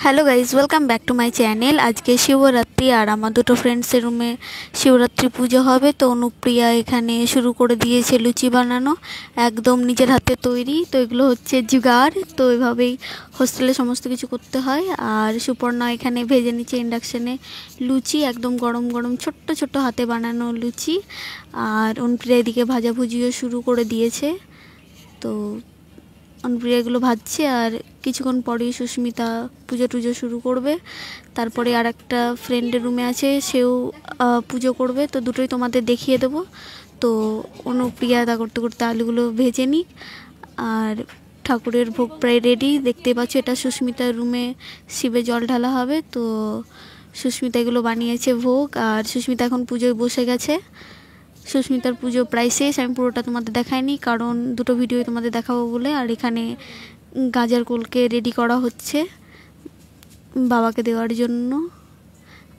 Hello guys, welcome back to my channel. আজকে শিবরাত্রি আর আমার দুটো ফ্রেন্ডসের রুমে শিবরাত্রি পুজো হবে। তো অনুপ্রিয়া এখানে শুরু করে দিয়েছে লুচি বানানো, একদম নিজের হাতে তৈরি। তো এগুলো হচ্ছে জুগাড়। তো এভাবেই হোস্টেলে সমস্ত কিছু করতে হয়। আর সুপর্ণা এখানে ভেজে নিচ্ছে ইন্ডাকশানে লুচি, একদম গরম গরম ছোট্ট ছোট্ট হাতে বানানো লুচি। আর অনুপ্রিয়া এদিকে ভাজাভুজিও শুরু করে দিয়েছে। তো অনুপ্রিয়া এগুলো ভাজছে আর কিছুক্ষণ পরেই সুস্মিতা পুজো টুজো শুরু করবে। তারপরে আর একটা ফ্রেন্ডের রুমে আছে, সেও পুজো করবে। তো দুটোই তোমাদের দেখিয়ে দেবো। তো অনুপ্রিয়া তা করতে করতে আলুগুলো ভেজে নিক। আর ঠাকুরের ভোগ প্রায় রেডি, দেখতে পাচ্ছ। এটা সুস্মিতার রুমে শিবে জল ঢালা হবে। তো সুস্মিতা এগুলো বানিয়েছে ভোগ, আর সুস্মিতা এখন পুজোয় বসে গেছে। সুস্মিতার পুজো প্রায় শেষ, আমি পুরোটা তোমাদের দেখাইনি কারণ দুটো ভিডিও তোমাদের দেখাবো বলে। আর এখানে গাজার কোলকে রেডি করা হচ্ছে বাবাকে দেওয়ার জন্য,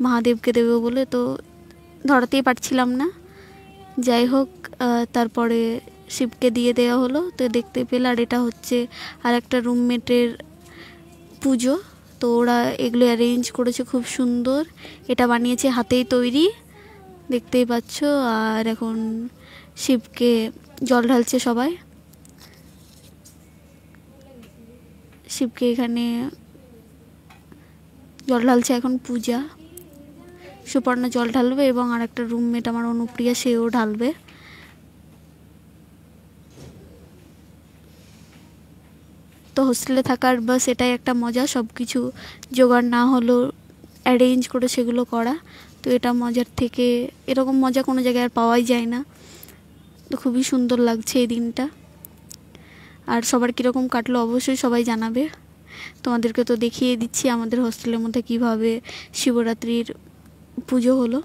মহাদেবকে দেবে বলে। তো ধরাতেই পারছিলাম না, যাই হোক তারপরে শিবকে দিয়ে দেওয়া হলো। তো দেখতে পেলে। আর এটা হচ্ছে আর একটা রুমমেটের পুজো। তো ওরা এগুলো অ্যারেঞ্জ করেছে খুব সুন্দর। এটা বানিয়েছে হাতেই তৈরি, দেখতেই পাচ্ছ। আর এখন শিবকে জল ঢালছে সবাই। শিবকে এখানে জল ঢালছে এখন পূজা। সুপর্ণা জল ঢালবে এবং আর একটা রুমমেট আমার অনুপ্রিয়া, সেও ঢালবে। তো হোস্টেলে থাকার বাস এটাই একটা মজা, সব কিছু জোগাড় না হলেও অ্যারেঞ্জ করে সেগুলো করা। তো এটা মজার থেকে এরকম মজা কোনো জায়গায় আর পাওয়াই যায় না। তো খুবই সুন্দর লাগছে এই দিনটা। আর সবার কীরকম কাটলো অবশ্যই সবাই জানাবে। তোমাদেরকে তো দেখিয়ে দিচ্ছি আমাদের হোস্টেলের মধ্যে কিভাবে শিবরাত্রির পুজো হলো।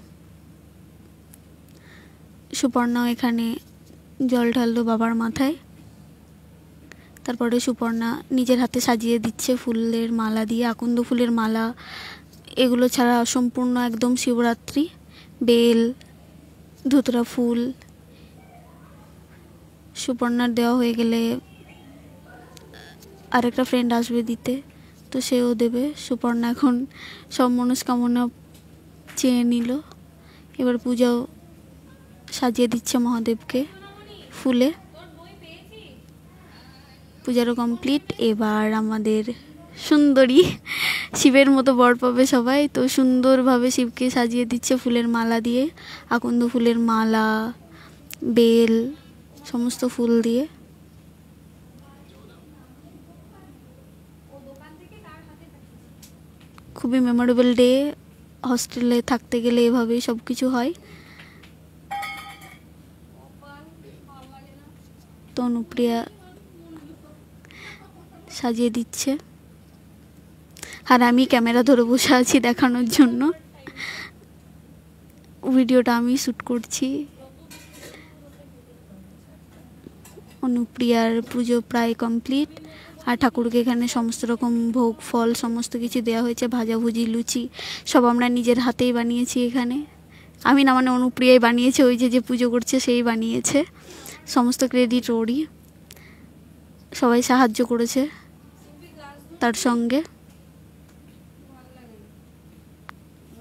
সুপর্ণাও এখানে জল ঢাললো বাবার মাথায়। তারপরে সুপর্ণা নিজের হাতে সাজিয়ে দিচ্ছে ফুলের মালা দিয়ে, আকন্দ ফুলের মালা। এগুলো ছাড়া অসম্পূর্ণ একদম শিবরাত্রি। বেল, ধুতরা ফুল সুপর্ণার দেওয়া হয়ে গেলে আরেকটা ফ্রেন্ড আসবে দিতে, তো সেও দেবে। সুপর্ণা এখন সব মনস্কামনা চেয়ে নিল। এবার পূজাও সাজিয়ে দিচ্ছে মহাদেবকে ফুলে। পূজারও কমপ্লিট। এবার আমাদের সুন্দরী শিবের মতো বর পাবে সবাই। তো সুন্দরভাবে শিবকে সাজিয়ে দিচ্ছে ফুলের মালা দিয়ে, আকন্দ ফুলের মালা, বেল, সমস্ত ফুল দিয়ে। খুবই মেমোরেবল ডে। হস্টেলে থাকতে গেলে এভাবেই সব কিছু হয়। তো অনুপ্রিয়া সাজিয়ে দিচ্ছে আর আমি ক্যামেরা ধরে বসে আছি দেখানোর জন্য। ভিডিওটা আমি শ্যুট করছি। অনুপ্রিয়ার পুজো প্রায় কমপ্লিট। আর ঠাকুরকে এখানে সমস্ত রকম ভোগ ফল সমস্ত কিছু দেওয়া হয়েছে, ভাজাভুজি লুচি সব আমরা নিজের হাতেই বানিয়েছি এখানে। আমি না, মানে অনুপ্রিয়াই বানিয়েছে, ওই যে পুজো করছে সেই বানিয়েছে। সমস্ত ক্রেডিট ওরই, সবাই সাহায্য করেছে তার সঙ্গে।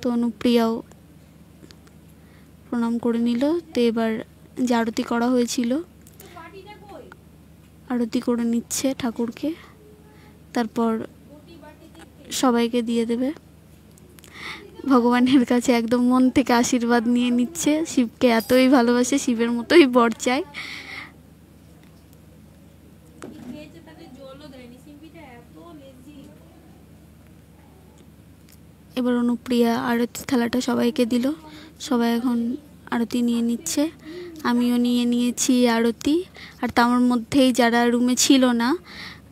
তো অনুপ্রিয়াও প্রণাম করে নিল। তো এবার যে আরতি করা হয়েছিল আরতি করে নিচ্ছে ঠাকুরকে, তারপর সবাইকে দিয়ে দেবে। ভগবানের কাছে একদম মন থেকে আশীর্বাদ নিয়ে নিচ্ছে। শিবকে এতই ভালোবাসে, শিবের মতোই বর চায়। এবার অনুপ্রিয়া আরতি থালাটা সবাইকে দিল। সবাই এখন আরতি নিয়ে নিচ্ছে, আমিও নিয়ে নিয়েছি আরতি। আর তার মধ্যেই যারা রুমে ছিল না,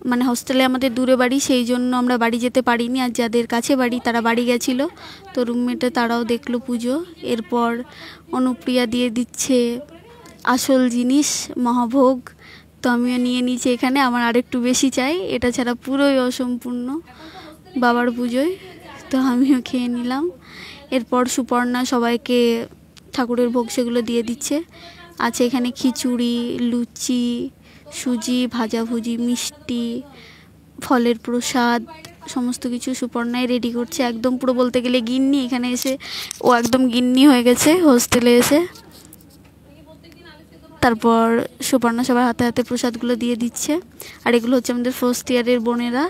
মানে হোস্টেলে আমাদের দূরে বাড়ি, সেই জন্য আমরা বাড়ি যেতে পারিনি। আর যাদের কাছে বাড়ি তারা বাড়ি গেছিলো। তো রুমমেটে তারাও দেখলো পুজো। এরপর অনুপ্রিয়া দিয়ে দিচ্ছে আসল জিনিস, মহাভোগ। তো আমিও নিয়ে নিয়েছি এখানে, আমার আরেকটু বেশি চাই, এটা ছাড়া পুরোই অসম্পূর্ণ বাবার পুজোয়। তো আমিও খেয়ে নিলাম। এরপর সুপর্ণা সবাইকে ঠাকুরের ভোগ সেগুলো দিয়ে দিচ্ছে। আছে এখানে খিচুড়ি, লুচি, সুজি, ভাজাভুজি, মিষ্টি, ফলের প্রসাদ সমস্ত কিছু সুপর্ণাই রেডি করছে, একদম পুরো বলতে গেলে গিন্নি। এখানে এসে ও একদম গিন্নি হয়ে গেছে হোস্টেলে এসে। তারপর সুপর্ণা সবার হাতে হাতে প্রসাদগুলো দিয়ে দিচ্ছে। আর এগুলো হচ্ছে আমাদের ফার্স্ট ইয়ারের বোনেরা,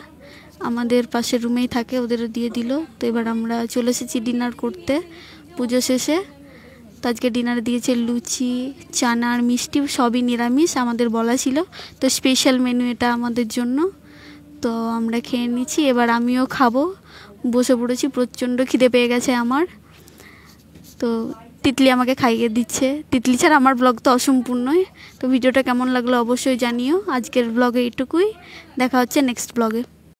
আমাদের পাশের রুমেই থাকে, ওদেরও দিয়ে দিল। তো এবার আমরা চলে এসেছি ডিনার করতে পুজো শেষে। তো আজকে ডিনারে দিয়েছে লুচি, চানা আর মিষ্টি, সবই নিরামিষ, আমাদের বলা ছিল। তো স্পেশাল মেনু এটা আমাদের জন্য। তো আমরা খেয়ে নিচ্ছি, এবার আমিও খাবো, বসে পড়েছি, প্রচণ্ড খিদে পেয়ে গেছে আমার। তো তিতলি আমাকে খাইয়ে দিচ্ছে, তিতলি ছাড়া আমার ব্লগ তো অসম্পূর্ণই। তো ভিডিওটা কেমন লাগলো অবশ্যই জানিও। আজকের ব্লগে এইটুকুই, দেখা হচ্ছে নেক্সট ব্লগে।